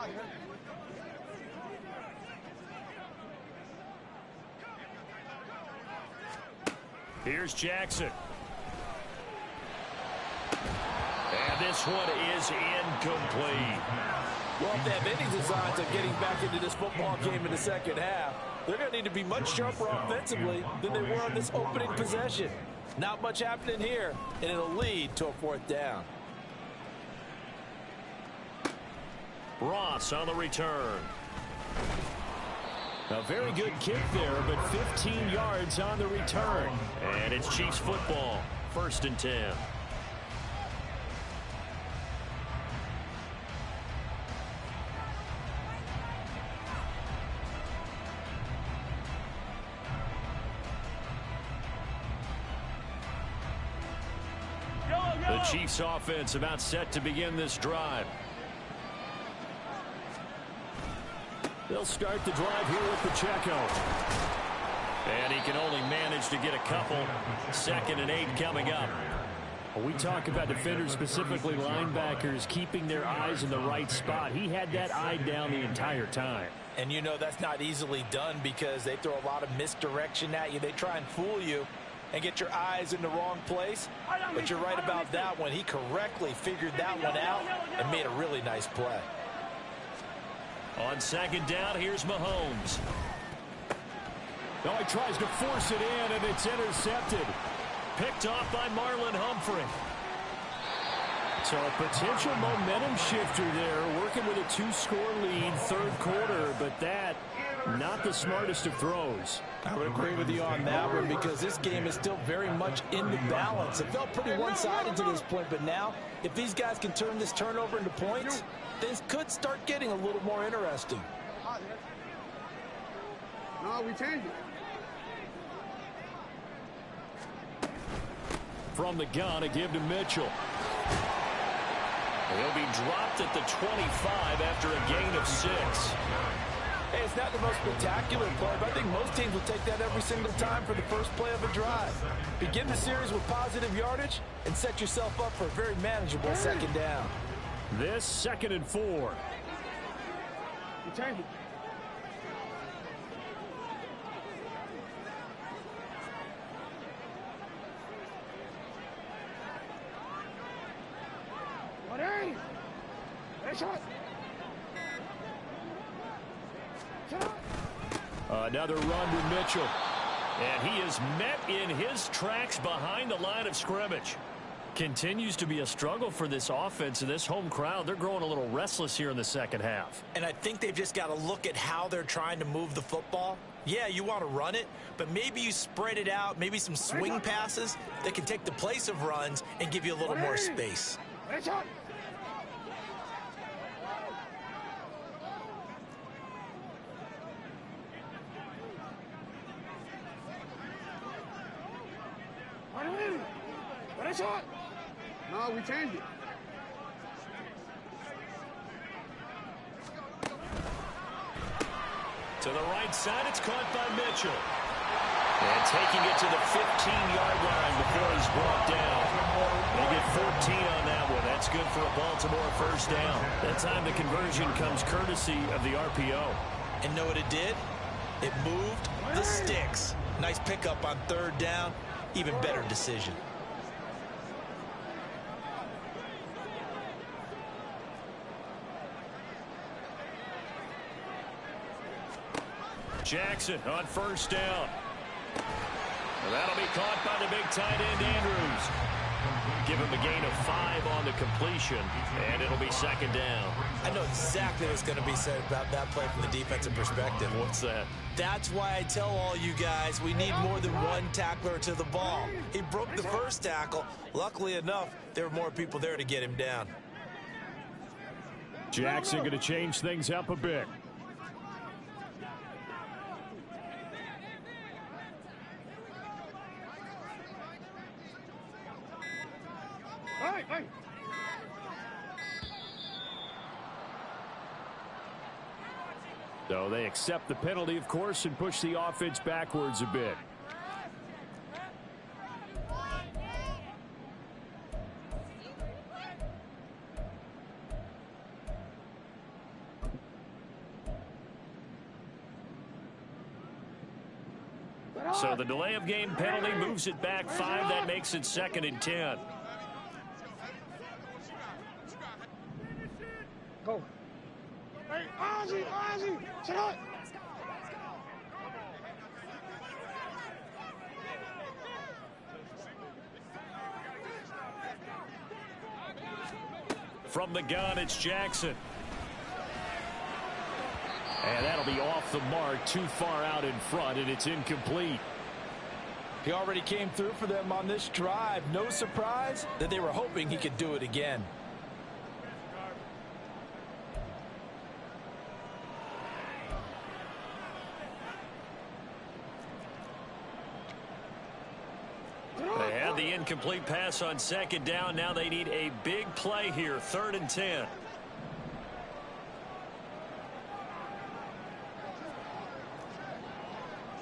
Here's Jackson. And this one is incomplete. Well, if they have any designs of getting back into this football game in the second half, they're going to need to be much sharper offensively than they were on this opening possession. Not much happening here, and it'll lead to a 4th down. Ross on the return. A very good kick there, but 15 yards on the return. And it's Chiefs football, 1st and 10. The Chiefs offense about set to begin this drive. They'll start the drive here with Pacheco. And he can only manage to get a couple. 2nd and 8 coming up. We talk about defenders, specifically linebackers, keeping their eyes in the right spot. He had that eye down the entire time. And you know that's not easily done because they throw a lot of misdirection at you. They try and fool you and get your eyes in the wrong place. But you're right about that one. He correctly figured that one out and made a really nice play. On 2nd down, here's Mahomes. Oh, he tries to force it in, and it's intercepted. Picked off by Marlon Humphrey. So a potential momentum shifter there, working with a 2-score lead, 3rd quarter, but that, not the smartest of throws. I would agree with you on that one because this game is still very much in the balance. It felt pretty one-sided to this point, but now, if these guys can turn this turnover into points, things could start getting a little more interesting. No, we changed it. From the gun, a give to Mitchell. He'll be dropped at the 25 after a gain of 6. Hey, it's not the most spectacular play, but I think most teams will take that every single time for the first play of a drive. Begin the series with positive yardage and set yourself up for a very manageable 2nd down. This 2nd and 4. We change it. What is? Hey, shot. Another run to Mitchell. And he is met in his tracks behind the line of scrimmage. Continues to be a struggle for this offense and this home crowd. They're growing a little restless here in the second half. And I think they've just got to look at how they're trying to move the football. Yeah, you want to run it, but maybe you spread it out, maybe some swing passes that can take the place of runs and give you a little more space. Hey, shot. Shot. No, we changed it. To the right side, it's caught by Mitchell. And taking it to the 15-yard line before he's brought down. They get 14 on that one. That's good for a Baltimore first down. That time the conversion comes courtesy of the RPO. And know what it did? It moved the sticks. Nice pickup on third down. Even better decision. Jackson on first down. And that'll be caught by the big tight end, Andrews. Give him a gain of 5 on the completion, and it'll be second down. I know exactly what's going to be said about that play from the defensive perspective. What's that? That's why I tell all you guys we need more than one tackler to the ball. He broke the first tackle. Luckily enough, there were more people there to get him down. Jackson going to change things up a bit. Hey. So they accept the penalty, of course, and push the offense backwards a bit. So the delay of game penalty moves it back 5. That makes it 2nd and 10. Go. Hey, Ozzy, shut up. From the gun, it's Jackson. And that'll be off the mark, too far out in front, and it's incomplete. He already came through for them on this drive. No surprise that they were hoping he could do it again. They had the incomplete pass on second down. Now they need a big play here, 3rd and 10.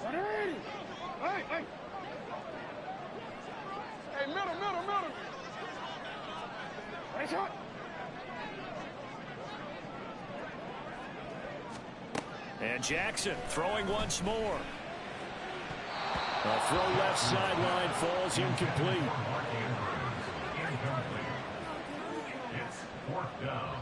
Hey. Hey, middle. Hey, shot. And Jackson throwing once more. A throw left sideline falls incomplete. It's 4th down.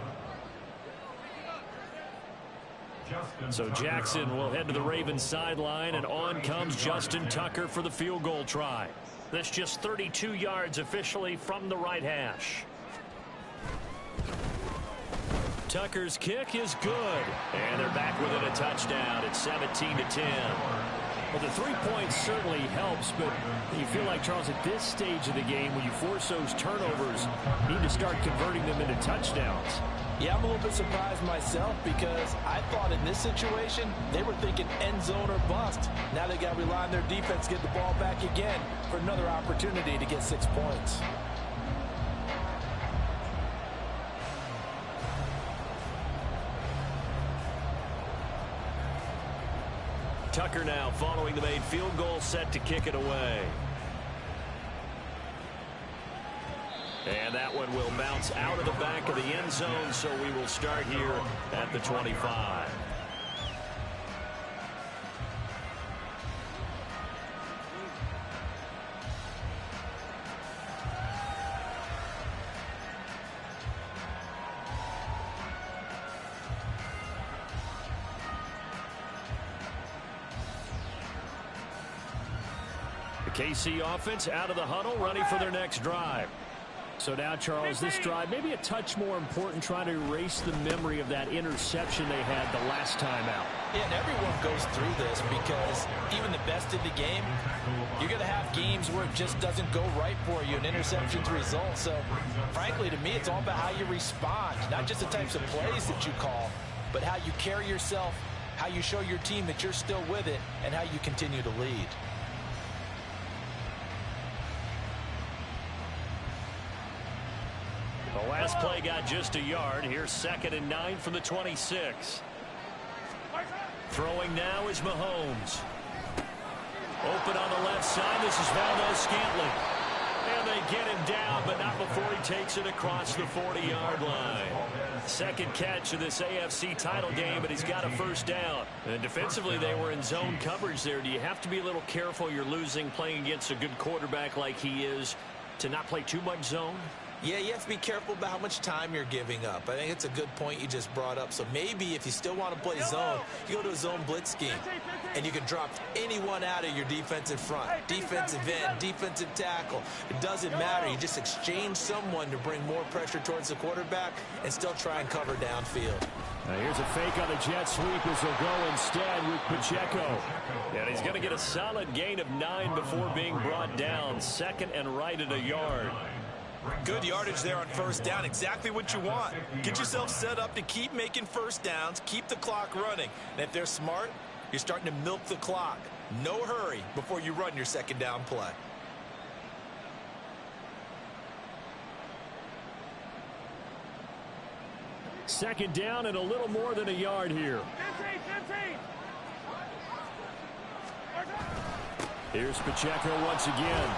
So Jackson will head to the Ravens sideline, and on comes Justin Tucker for the field goal try. That's just 32 yards officially from the right hash. Tucker's kick is good, and they're back within a touchdown. It's 17-10. Well, the 3 points certainly helps, but you feel like, Charles, at this stage of the game, when you force those turnovers, you need to start converting them into touchdowns. Yeah, I'm a little bit surprised myself because I thought in this situation they were thinking end zone or bust. Now they got to rely on their defense to get the ball back again for another opportunity to get 6 points. Tucker now following the made field goal, set to kick it away. And that one will bounce out of the back of the end zone, so we will start here at the 25. KC offense out of the huddle, ready for their next drive. So now, Charles, this drive maybe a touch more important, trying to erase the memory of that interception they had the last time out. Yeah, and everyone goes through this because even the best in the game, you're going to have games where it just doesn't go right for you, and interceptions result. So, frankly, to me, it's all about how you respond, not just the types of plays that you call, but how you carry yourself, how you show your team that you're still with it, and how you continue to lead. The last play got just a yard. Here's 2nd and 9 from the 26. Throwing now is Mahomes. Open on the left side. This is Valdez-Scantling. And they get him down, but not before he takes it across the 40-yard line. Second catch of this AFC title game, but he's got a first down. And defensively, they were in zone coverage there. Do you have to be a little careful? You're losing, playing against a good quarterback like he is, to not play too much zone? Yeah, you have to be careful about how much time you're giving up. I think it's a good point you just brought up. So maybe if you still want to play zone, you go to a zone blitz scheme, and you can drop anyone out of your defensive front, defensive end, defensive tackle. It doesn't matter. You just exchange someone to bring more pressure towards the quarterback and still try and cover downfield. Now here's a fake on the jet sweep as they'll go instead with Pacheco. And he's going to get a solid gain of 9 before being brought down. 2nd and right at a yard. Good yardage there on first down. Exactly what you want. Get yourself set up to keep making first downs, keep the clock running. And if they're smart, you're starting to milk the clock. No hurry before you run your second down play. Second down and a little more than a yard here. Here's Pacheco once again.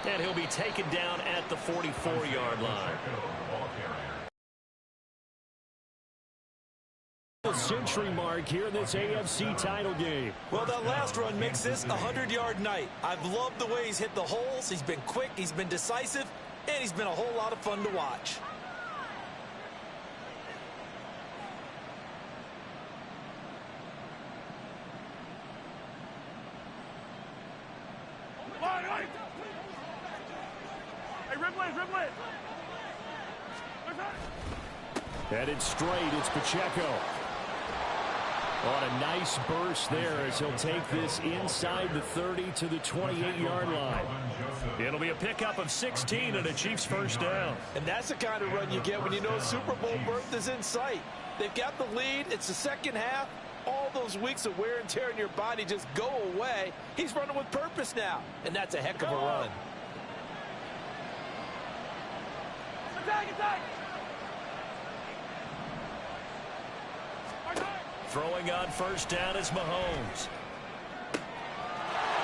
And he'll be taken down at the 44-yard line. The century mark here in this AFC title game. Well, that last run makes this a 100-yard night. I've loved the way he's hit the holes. He's been quick, he's been decisive, and he's been a whole lot of fun to watch. Headed straight, it's Pacheco. On a nice burst there as he'll take this inside the 30 to the 28-yard line. It'll be a pickup of 16 and a Chiefs first down. And that's the kind of run you get when you know Super Bowl berth is in sight. They've got the lead. It's the second half. All those weeks of wear and tear in your body just go away. He's running with purpose now, and that's a heck of a run. Attack! Throwing on first down is Mahomes.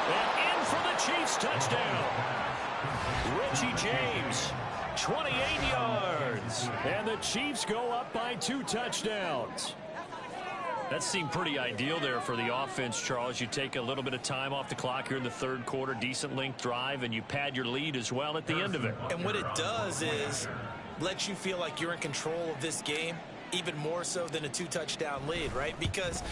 And in for the Chiefs touchdown. Richie James, 28 yards. And the Chiefs go up by 2 touchdowns. That seemed pretty ideal there for the offense, Charles. You take a little bit of time off the clock here in the third quarter, decent length drive, and you pad your lead as well at the end of it. And what it does is let you feel like you're in control of this game, even more so than a 2-touchdown lead, right? Because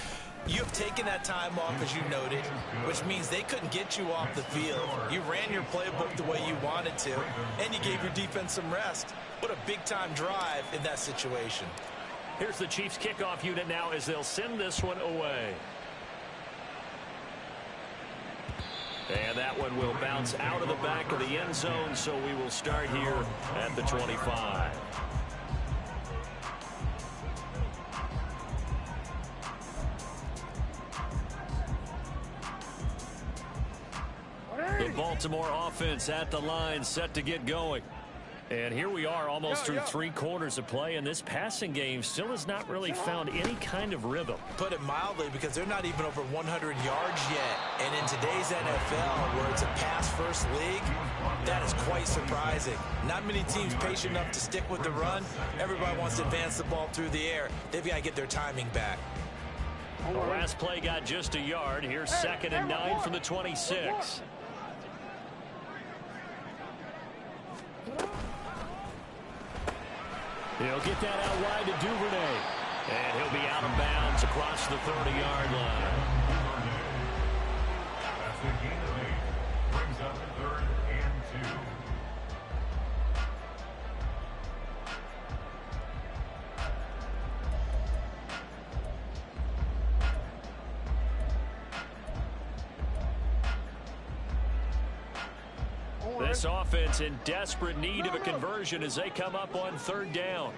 you've taken that time off, as you noted, which means they couldn't get you off the field. You ran your playbook the way you wanted to, and you gave your defense some rest. What a big-time drive in that situation. Here's the Chiefs kickoff unit now as they'll send this one away. And that one will bounce out of the back of the end zone, so we will start here at the 25. The Baltimore offense at the line, set to get going. And here we are almost through 3 quarters of play, and this passing game still has not really found any kind of rhythm. Put it mildly, because they're not even over 100 yards yet. And in today's NFL, where it's a pass-first league, that is quite surprising. Not many teams patient enough to stick with the run. Everybody wants to advance the ball through the air. They've got to get their timing back. The last play got just a yard. Here's 2nd and 9 from the 26. He'll get that out wide to Duvernay. And he'll be out of bounds across the 30-yard line. This offense in desperate need of a conversion as they come up on third down.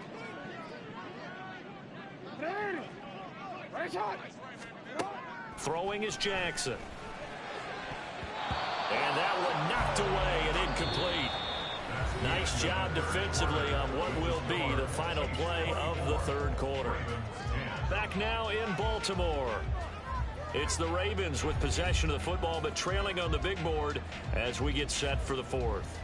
Throwing is Jackson. And that one knocked away and incomplete. Nice job defensively on what will be the final play of the third quarter. Back now in Baltimore. It's the Ravens with possession of the football, but trailing on the big board as we get set for the fourth.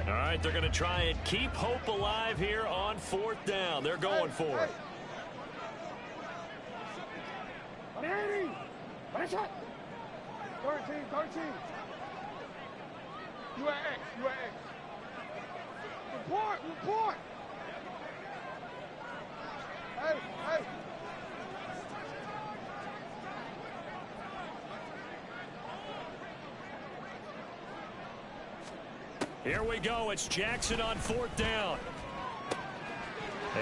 All right, they're going to try and keep hope alive here on fourth down. They're going for it. 13. You at X. Report. Hey. Here we go. It's Jackson on fourth down.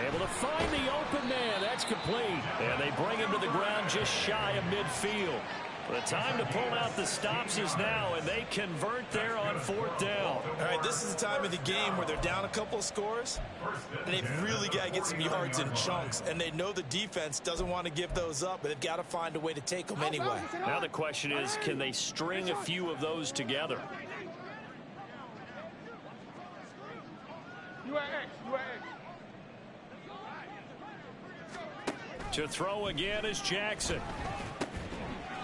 Able to find the open man. That's complete. And they bring him to the ground just shy of midfield. The time to pull out the stops is now, and they convert there on fourth down. All right, this is the time of the game where they're down a couple of scores, and they've really got to get some yards in chunks, and they know the defense doesn't want to give those up, but they've got to find a way to take them anyway. Now the question is, can they string a few of those together? You at X. To throw again is Jackson.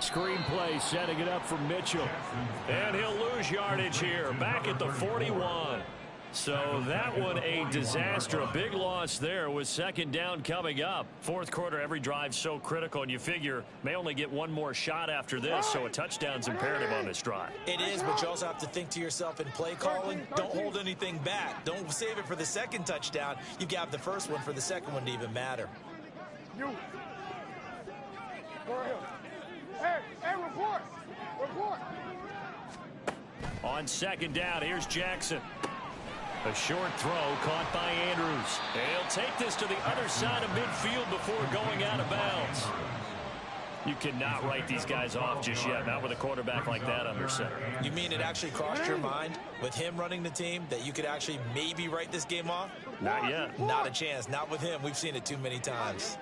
Screenplay setting it up for Mitchell. And he'll lose yardage here, back at the 41. So that one a disaster, a big loss there with second down coming up. Fourth quarter, every drive so critical, and you figure may only get one more shot after this, so a touchdown's imperative on this drive. It is, but you also have to think to yourself in play calling, don't hold anything back. Don't save it for the second touchdown. You got the first one for the second one to even matter. You. Go ahead. Hey, report. On second down, here's Jackson. A short throw caught by Andrews. He'll take this to the other side of midfield before going out of bounds. You cannot write these guys off just yet, not with a quarterback like that under center. You mean it actually crossed your mind with him running the team that you could actually maybe write this game off? Not yet. Not a chance. Not with him. We've seen it too many times.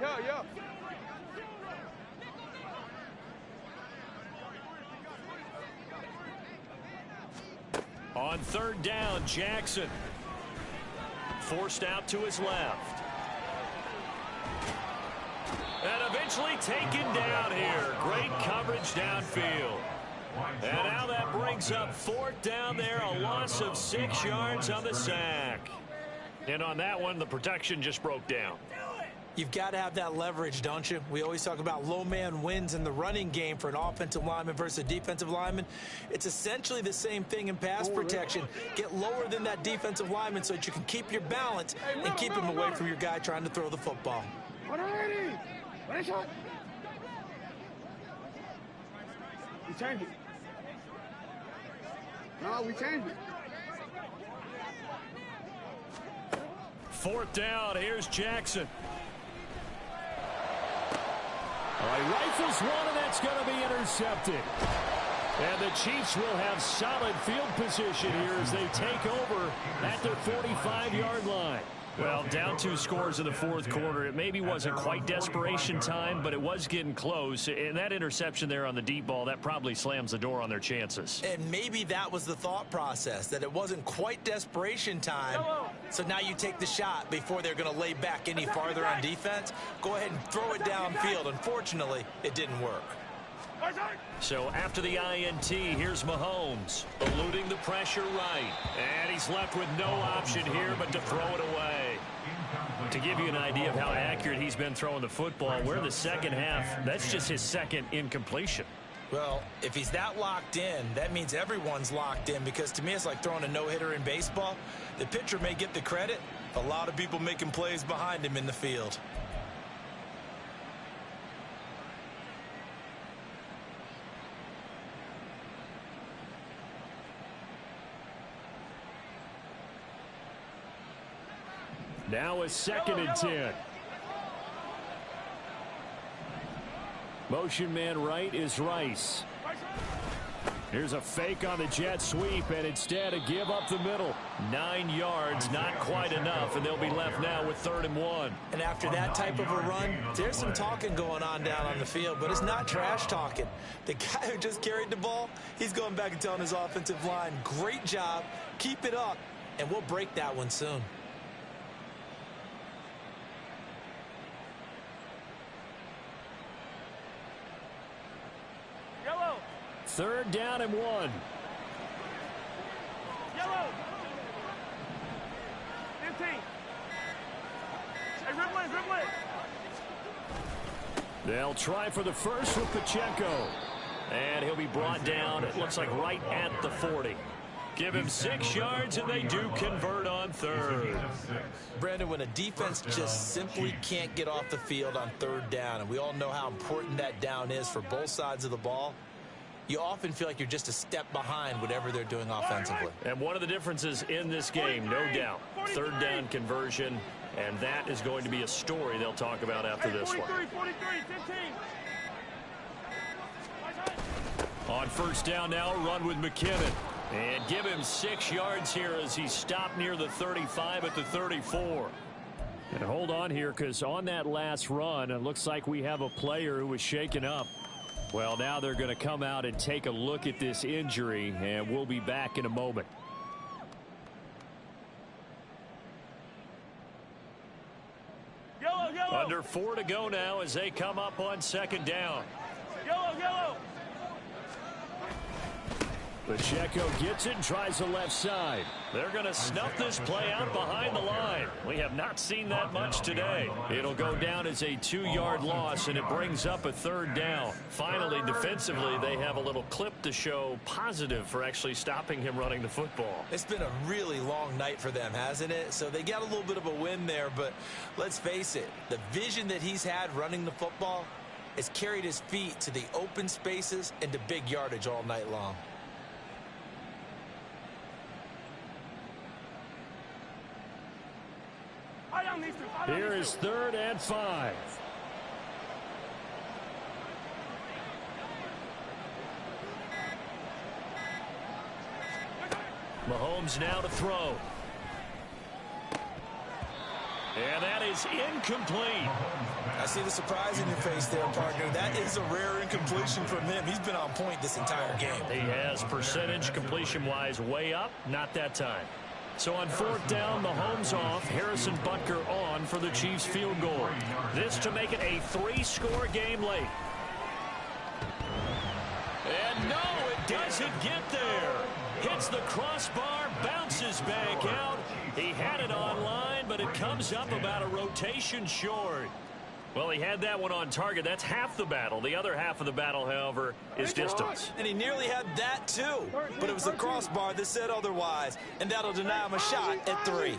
Yeah. On third down, Jackson. Forced out to his left. And eventually taken down here. Great coverage downfield. And now that brings up fourth down there. A loss of 6 yards on the sack. And on that one, the protection just broke down. You've got to have that leverage, don't you? We always talk about low man wins in the running game for an offensive lineman versus a defensive lineman. It's essentially the same thing in pass protection. Get lower than that defensive lineman so that you can keep your balance and keep him away from your guy trying to throw the football. We changed it. No, we changed it. Fourth down, here's Jackson. All right, rifles one, and that's going to be intercepted. And the Chiefs will have solid field position here as they take over at their 45-yard line. Well, down 2 scores in the fourth quarter. It maybe wasn't quite desperation time, but it was getting close. And that interception there on the deep ball, that probably slams the door on their chances. And maybe that was the thought process, that it wasn't quite desperation time. So now you take the shot before they're going to lay back any farther on defense. Go ahead and throw it downfield. Unfortunately, it didn't work. So after the INT, here's Mahomes, eluding the pressure right. And he's left with no option here but to throw it away. To give you an idea of how accurate he's been throwing the football, we're in the second half. That's just his second incompletion. Well, if he's that locked in, that means everyone's locked in, because to me it's like throwing a no-hitter in baseball. The pitcher may get the credit, a lot of people making plays behind him in the field. Now a 2nd and 10. Motion man right is Rice. Here's a fake on the jet sweep, and instead a give up the middle. 9 yards, not quite enough, and they'll be left now with 3rd and 1. And after that type of a run, there's some talking going on down on the field, but it's not trash talking. The guy who just carried the ball, he's going back and telling his offensive line, great job, keep it up, and we'll break that one soon. Yellow. 3rd down and 1. Yellow. 15. Hey, dribble it, dribble it. They'll try for the first with Pacheco. And he'll be brought down, it looks like right at the 40. Give him 6 yards, and they do convert on 3rd. Brandon, when a defense just simply can't get off the field on 3rd down, and we all know how important that down is for both sides of the ball, you often feel like you're just a step behind whatever they're doing offensively. And one of the differences in this game, no doubt, 3rd down conversion, and that is going to be a story they'll talk about after this one. 43, 15. On 1st down now, run with McKinnon. And give him 6 yards here as he stopped near the 35 at the 34. And hold on here, because on that last run, it looks like we have a player who was shaken up. Well, now they're going to come out and take a look at this injury, and we'll be back in a moment. Yellow, yellow. Under 4 to go now as they come up on 2nd down. Yellow, yellow. Pacheco gets it and tries the left side. They're going to snuff this play out behind the line. We have not seen that much today. It'll go down as a 2-yard loss, and it brings up a 3rd down. Finally, defensively, they have a little clip to show positive for actually stopping him running the football. It's been a really long night for them, hasn't it? So they got a little bit of a win there, but let's face it, the vision that he's had running the football has carried his feet to the open spaces and to big yardage all night long. Here is 3rd and 5. Mahomes now to throw. And that is incomplete. I see the surprise in your face there, partner. That is a rare incompletion from him. He's been on point this entire game. He has percentage completion-wise way up, not that time. So on 4th down, Mahomes off, Harrison Butker on for the Chiefs field goal. This to make it a 3-score game late. And no, it doesn't get there. Hits the crossbar, bounces back out. He had it on line, but it comes up about a rotation short. Well, he had that one on target. That's half the battle. The other half of the battle, however, is distance. And he nearly had that, too. But it was the crossbar that said otherwise. And that'll deny him a shot at 3.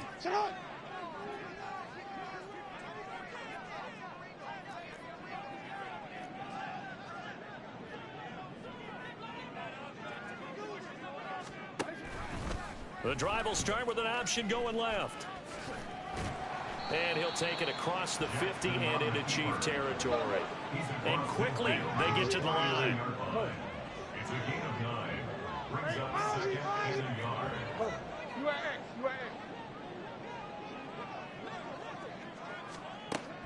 The drive will start with an option going left. And he'll take it across the 50 and into Chief territory. And quickly, they get to the line. It's a gain of 9. Brings up 2nd and a yard. You at X, you at X.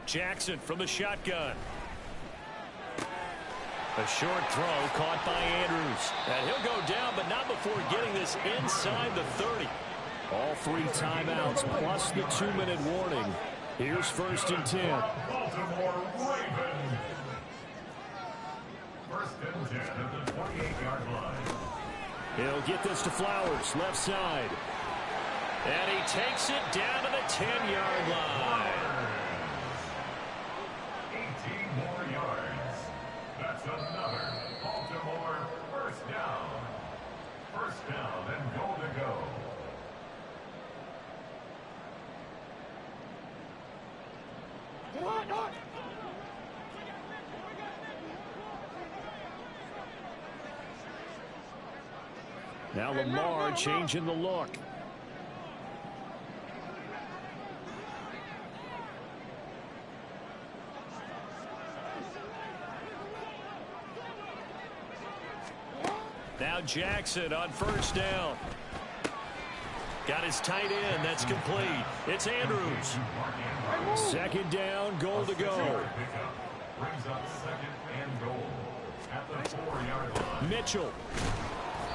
Jackson from the shotgun. A short throw caught by Andrews. And he'll go down, but not before getting this inside the 30. All 3 timeouts plus the 2-minute warning. Here's 1st and 10. Baltimore Ravens. 1st and 10 at the 28-yard line. He'll get this to Flowers, left side. And he takes it down to the 10-yard line. 18 more yards. That's another Baltimore 1st down. 1st down and goal to go. Now Lamar changing the look. Jackson on first down. Got his tight end. That's complete. It's Andrews. Second down, goal to go. Brings up second and goal at the 4-yard line. Mitchell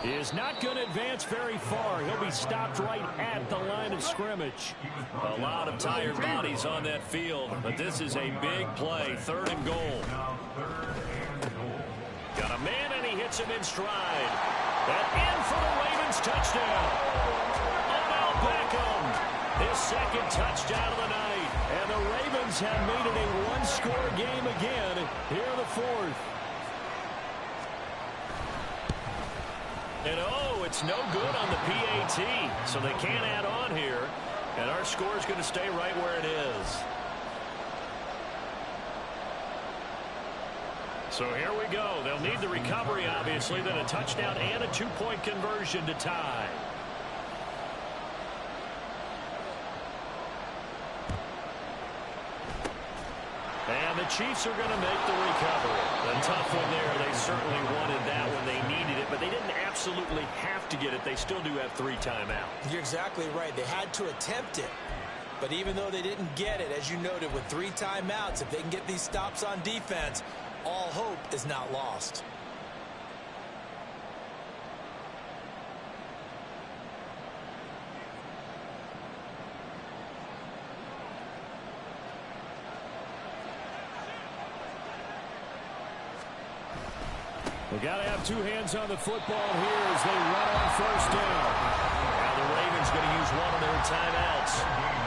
is not going to advance very far. He'll be stopped right at the line of scrimmage. A lot of tired bodies on that field, but this is a big play. Third and goal. Got a man, and he hits him in stride. And in for the Ravens touchdown. Beckham, his second touchdown of the night. And the Ravens have made it a one-score game again here in the fourth. And oh, it's no good on the PAT, so they can't add on here. And our score is going to stay right where it is. So here we go. They'll need the recovery, obviously, then a touchdown and a two-point conversion to tie. And the Chiefs are going to make the recovery. A tough one there. They certainly wanted that when they needed it, but they didn't absolutely have to get it. They still do have 3 timeouts. You're exactly right. They had to attempt it. But even though they didn't get it, as you noted, with 3 timeouts, if they can get these stops on defense, all hope is not lost. They got to have 2 hands on the football here as they run on first down. Now the Ravens going to use one of their timeouts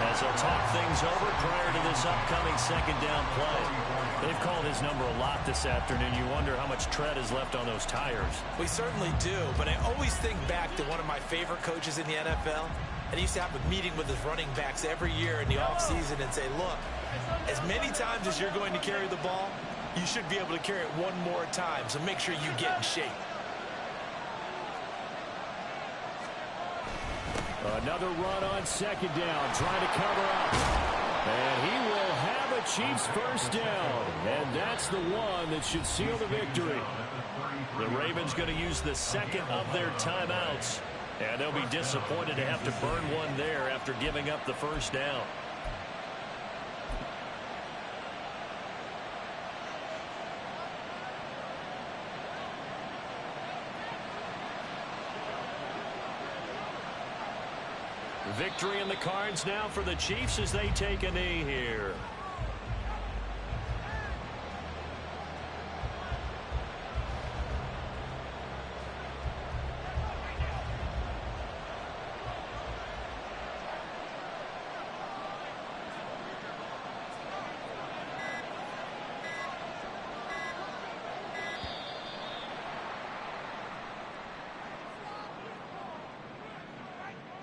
as they'll talk things over prior to this upcoming second down play. They've called his number a lot this afternoon. You wonder how much tread is left on those tires. We certainly do, but I always think back to one of my favorite coaches in the NFL. And he used to have a meeting with his running backs every year in the offseason and say, look, as many times as you're going to carry the ball, you should be able to carry it one more time, so make sure you get in shape. Another run on second down, trying to cover up. And he will have a Chiefs first down. And that's the one that should seal the victory. The Ravens going to use the second of their timeouts. And they'll be disappointed to have to burn one there after giving up the first down. Victory in the cards now for the Chiefs as they take a knee here.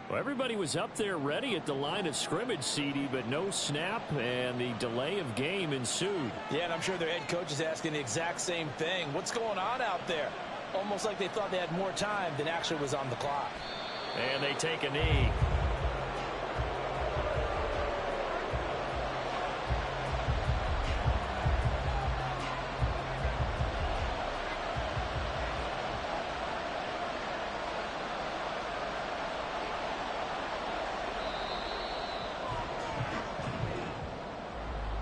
Well, everybody was up there ready at the line of scrimmage, CD, but no snap, and the delay of game ensued. Yeah, and I'm sure their head coach is asking the exact same thing. What's going on out there? Almost like they thought they had more time than actually was on the clock. And they take a knee.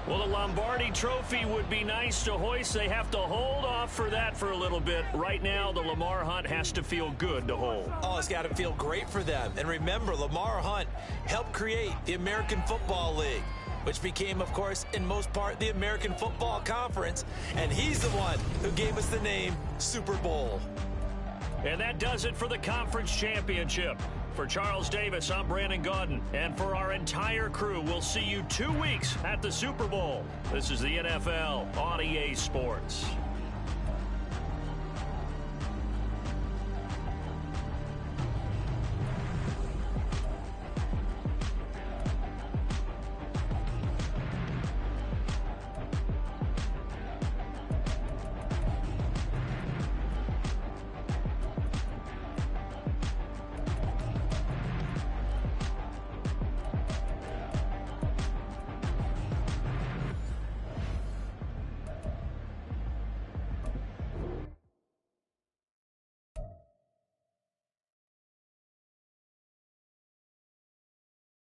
Well, the Lombardi Trophy would be nice to hoist. They have to hold off for that for a little bit. Right now, the Lamar Hunt has to feel good to hold. Oh, it's got to feel great for them. And remember, Lamar Hunt helped create the American Football League, which became, of course, in most part, the American Football Conference. And he's the one who gave us the name Super Bowl. And that does it for the conference championship. For Charles Davis, I'm Brandon Gaudin. And for our entire crew, we'll see you 2 weeks at the Super Bowl. This is the NFL on EA Sports.